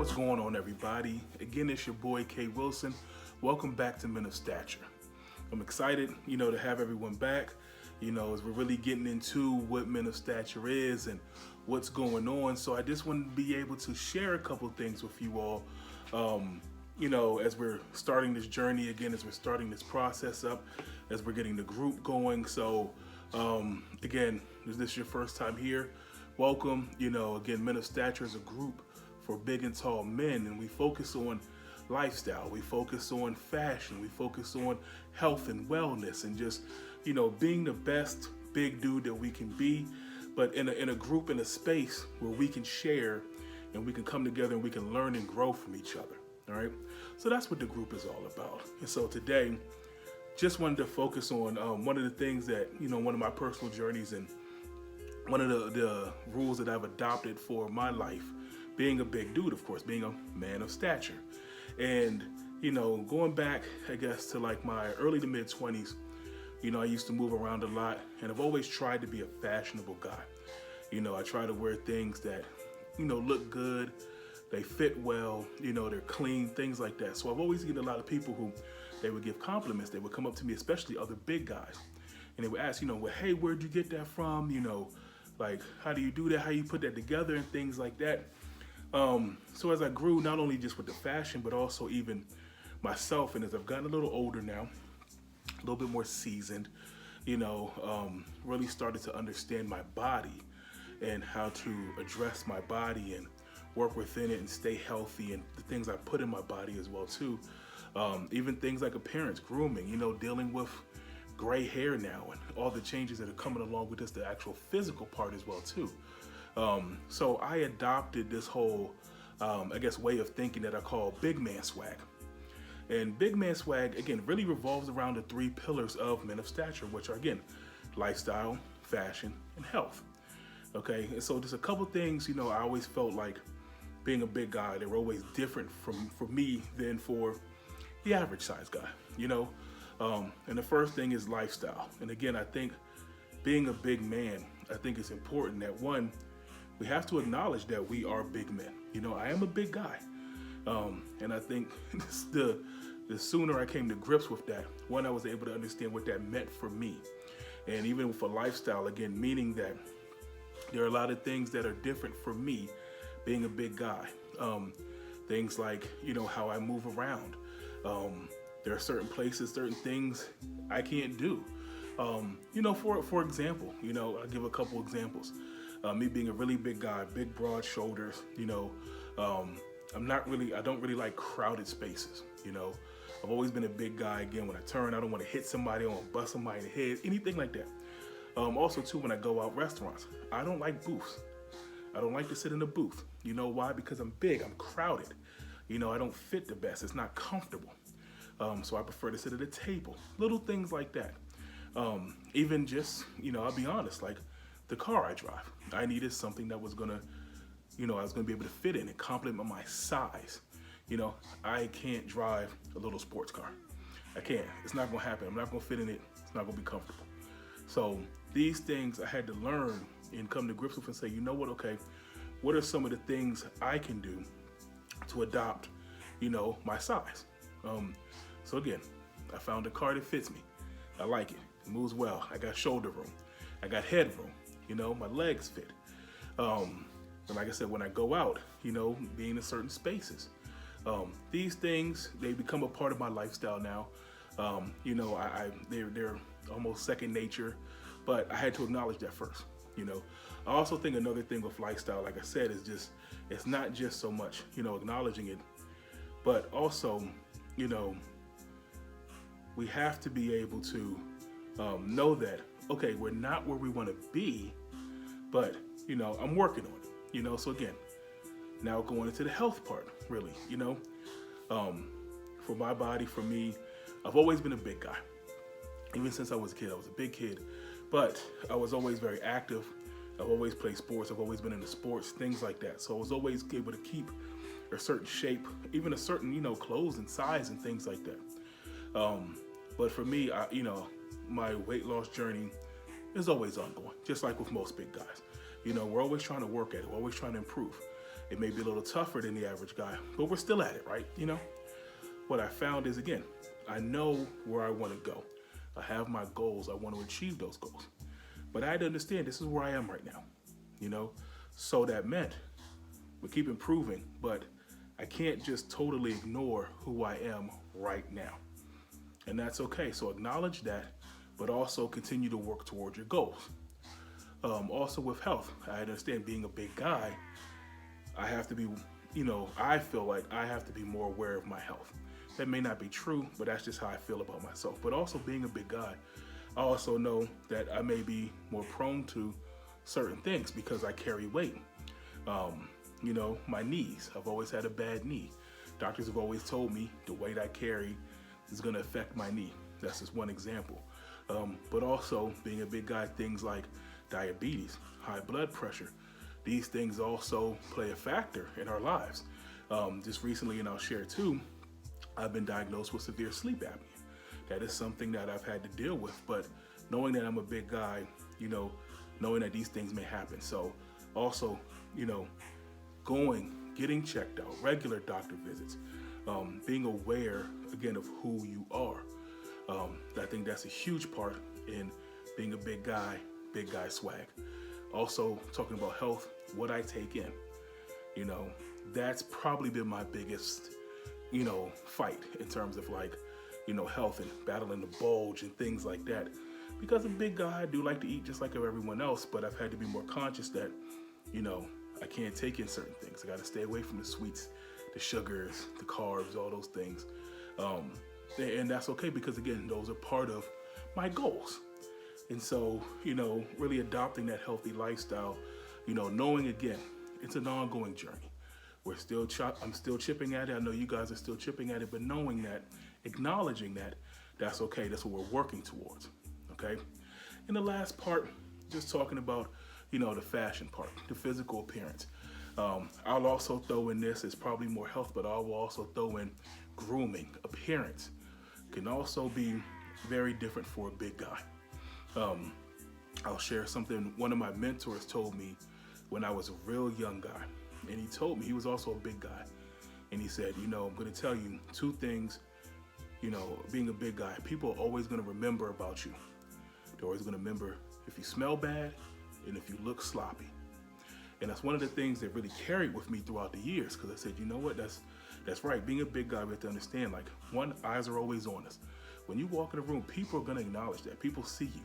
What's going on, everybody? Again, it's your boy K Wilson. Welcome back to Men of Stature. I'm excited, to have everyone back. As we're really getting into what Men of Stature is and what's going on. So I just want to be able to share a couple things with you all. As we're starting this journey again, as we're starting this process up, as we're getting the group going. So again, is this your first time here? Welcome. Again, Men of Stature is a group for big and tall men, and we focus on lifestyle, we focus on fashion, we focus on health and wellness, and just being the best big dude that we can be, but in a group, in a space where we can share and we can come together and we can learn and grow from each other. All right, so that's what the group is all about. And so today, just wanted to focus on one of the things that one of my personal journeys and one of the rules that I've adopted for my life, being a big dude, of course, being a man of stature. And, going back, I guess, to like my early to mid 20s, I used to move around a lot, and I've always tried to be a fashionable guy. I try to wear things that, look good, they fit well, they're clean, things like that. So I've always get a lot of people who, they would give compliments. They would come up to me, especially other big guys, and they would ask, well, hey, where'd you get that from? Like, how do you do that? How you put that together and things like that. So as I grew, not only just with the fashion, but also even myself, and as I've gotten a little older now, a little bit more seasoned, really started to understand my body and how to address my body and work within it and stay healthy, and the things I put in my body as well too. Even things like appearance, grooming, dealing with gray hair now and all the changes that are coming along with just the actual physical part as well too. So I adopted this whole, way of thinking that I call big man swag. And big man swag, again, really revolves around the three pillars of Men of Stature, which are, again, lifestyle, fashion, and health. Okay, and so just a couple things, I always felt like being a big guy, they were always different for me than for the average size guy, And the first thing is lifestyle. And again, I think being a big man, I think it's important that, one, we have to acknowledge that we are big men. I am a big guy. And I think the sooner I came to grips with that, one, I was able to understand what that meant for me. And even with a lifestyle, again, meaning that there are a lot of things that are different for me being a big guy. Things like, how I move around. There are certain places, certain things I can't do. For example, I'll give a couple examples. Me being a really big guy, big broad shoulders, I don't really like crowded spaces, I've always been a big guy. Again, when I turn, I don't want to hit somebody, I don't want to bust somebody in the head, anything like that. Also too, when I go out restaurants, I don't like booths. I don't like to sit in a booth. You know why? Because I'm big, I'm crowded. I don't fit the best, it's not comfortable. So I prefer to sit at a table, little things like that. Even just, I'll be honest, like the car I drive, I needed something that was gonna, I was gonna be able to fit in and complement my size. I can't drive a little sports car. I can't, it's not gonna happen. I'm not gonna fit in it, it's not gonna be comfortable. So these things I had to learn and come to grips with and say, okay, what are some of the things I can do to adopt, my size? So again, I found a car that fits me. I like it, it moves well. I got shoulder room, I got head room, my legs fit. And like I said, when I go out, being in certain spaces, these things, they become a part of my lifestyle now. They're almost second nature, but I had to acknowledge that first. I also think another thing with lifestyle, like I said, is just, it's not just so much, acknowledging it, but also, we have to be able to know that, okay, we're not where we want to be, but, I'm working on it, so again, now going into the health part, really, for my body, for me, I've always been a big guy. Even since I was a kid, I was a big kid, but I was always very active. I've always played sports. I've always been into sports, things like that. So I was always able to keep a certain shape, even a certain, clothes and size and things like that. But for me, my weight loss journey is always ongoing, just like with most big guys. We're always trying to work at it. We're always trying to improve. It may be a little tougher than the average guy, but we're still at it, right? What I found is, again, I know where I want to go. I have my goals. I want to achieve those goals. But I had to understand this is where I am right now, So that meant we keep improving, but I can't just totally ignore who I am right now. And that's okay. So acknowledge that, but also continue to work towards your goals. Also with health, I understand being a big guy, I have to be, I feel like I have to be more aware of my health. That may not be true, but that's just how I feel about myself. But also being a big guy, I also know that I may be more prone to certain things because I carry weight. My knees, I've always had a bad knee. Doctors have always told me the weight I carry is going to affect my knee. That's just one example. But also being a big guy, things like diabetes, high blood pressure, these things also play a factor in our lives. Just recently, and I'll share too, I've been diagnosed with severe sleep apnea. That is something that I've had to deal with, but knowing that I'm a big guy, knowing that these things may happen. So also, getting checked out, regular doctor visits, being aware again of who you are. I think that's a huge part in being a big guy swag. Also talking about health, what I take in, that's probably been my biggest, fight in terms of health and battling the bulge and things like that. Because a big guy, I do like to eat just like everyone else, but I've had to be more conscious that, I can't take in certain things. I got to stay away from the sweets, the sugars, the carbs, all those things. And that's okay because, again, those are part of my goals. And so, really adopting that healthy lifestyle, knowing, again, it's an ongoing journey. I'm still chipping at it. I know you guys are still chipping at it, but knowing that, acknowledging that, that's okay. That's what we're working towards, okay? And the last part, just talking about, the fashion part, the physical appearance. I'll also throw in this, it's probably more health, but I will also throw in grooming, appearance. Can also be very different for a big guy. I'll share something one of my mentors told me when I was a real young guy. And he told me, he was also a big guy. And he said, I'm going to tell you two things, being a big guy, people are always going to remember about you. They're always going to remember if you smell bad and if you look sloppy. And that's one of the things that really carried with me throughout the years, because I said, you know what, that's right. Being a big guy, we have to understand, one, eyes are always on us. When you walk in a room, people are going to acknowledge that. People see you.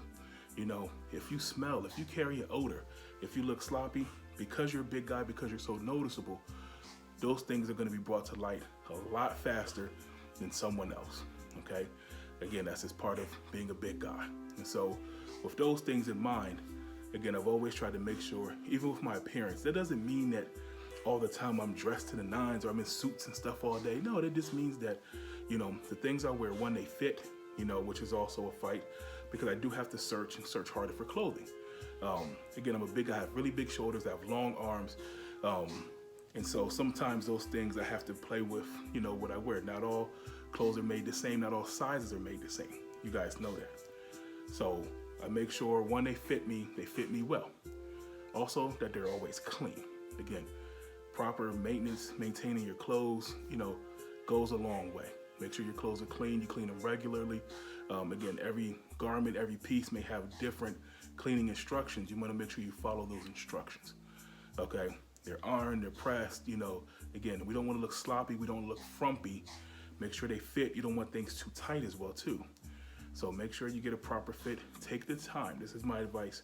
If you smell, if you carry an odor, if you look sloppy, because you're a big guy, because you're so noticeable, those things are going to be brought to light a lot faster than someone else, okay? Again, that's just part of being a big guy. And so with those things in mind, again, I've always tried to make sure, even with my appearance, that doesn't mean that all the time I'm dressed to the nines or I'm in suits and stuff all day. No, that just means that, the things I wear, one, they fit, which is also a fight, because I do have to search harder for clothing. Again, I'm a big guy, I have really big shoulders, I have long arms. And so sometimes those things I have to play with, what I wear. Not all clothes are made the same, not all sizes are made the same. You guys know that. So I make sure, one, they fit me well. Also, that they're always clean. Again, proper maintenance, maintaining your clothes, goes a long way. Make sure your clothes are clean, you clean them regularly. Again, every garment, every piece may have different cleaning instructions. You want to make sure you follow those instructions, okay? They're ironed, they're pressed, again, we don't want to look sloppy, we don't look frumpy. Make sure they fit. You don't want things too tight as well, too. So make sure you get a proper fit. Take the time. This is my advice.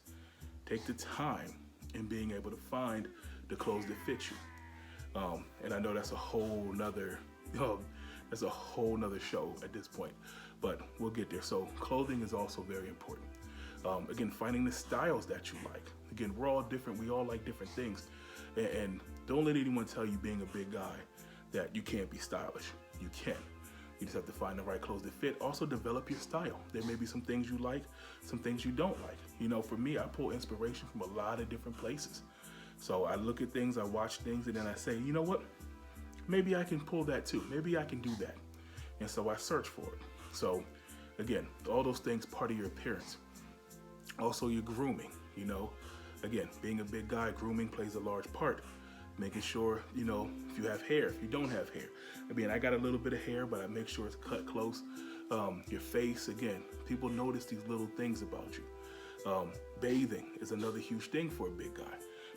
Take the time in being able to find the clothes that fit you. And I know that's a whole nother show at this point, but we'll get there. So clothing is also very important. Again, finding the styles that you like. Again, we're all different. We all like different things. And don't let anyone tell you, being a big guy, that you can't be stylish. You can. You just have to find the right clothes that fit. Also develop your style. There may be some things you like, some things you don't like. For me, I pull inspiration from a lot of different places. So I look at things, I watch things, and then I say, you know what? Maybe I can pull that too. Maybe I can do that. And so I search for it. So again, all those things, part of your appearance. Also your grooming, Again, being a big guy, grooming plays a large part. making sure, you know, if you have hair, if you don't have hair. I mean, I got a little bit of hair, but I make sure it's cut close. Your face, again, people notice these little things about you. Bathing is another huge thing for a big guy.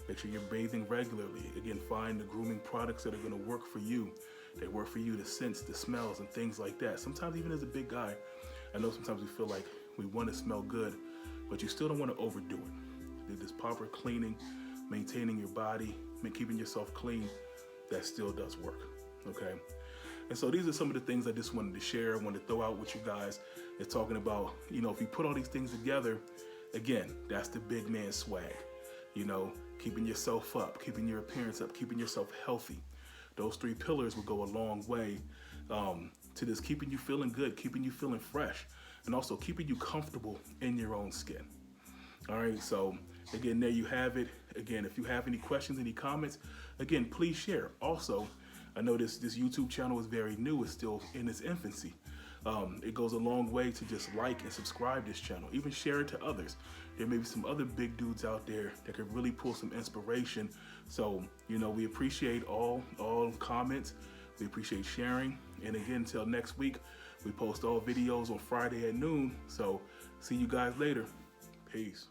Make sure you're bathing regularly. Again, find the grooming products that are gonna work for you. They work for you, the scents, the smells, and things like that. Sometimes even as a big guy, I know sometimes we feel like we wanna smell good, but you still don't wanna overdo it. Do this proper cleaning, maintaining your body, keeping yourself clean, that still does work, okay? And so these are some of the things I just wanted to share. I wanted to throw out with you guys. It's talking about, you know, if you put all these things together, again, that's the big man swag. You know, keeping yourself up, keeping your appearance up, keeping yourself healthy. Those 3 pillars will go a long way to just keeping you feeling good, keeping you feeling fresh, and also keeping you comfortable in your own skin. All right, so again, there you have it. Again, if you have any questions, any comments, again, please share. Also, I know this YouTube channel is very new. It's still in its infancy. It goes a long way to just like and subscribe this channel. Even share it to others. There may be some other big dudes out there that could really pull some inspiration. So, you know, we appreciate all comments. We appreciate sharing. And again, until next week, we post all videos on Friday at noon. So see you guys later. Peace.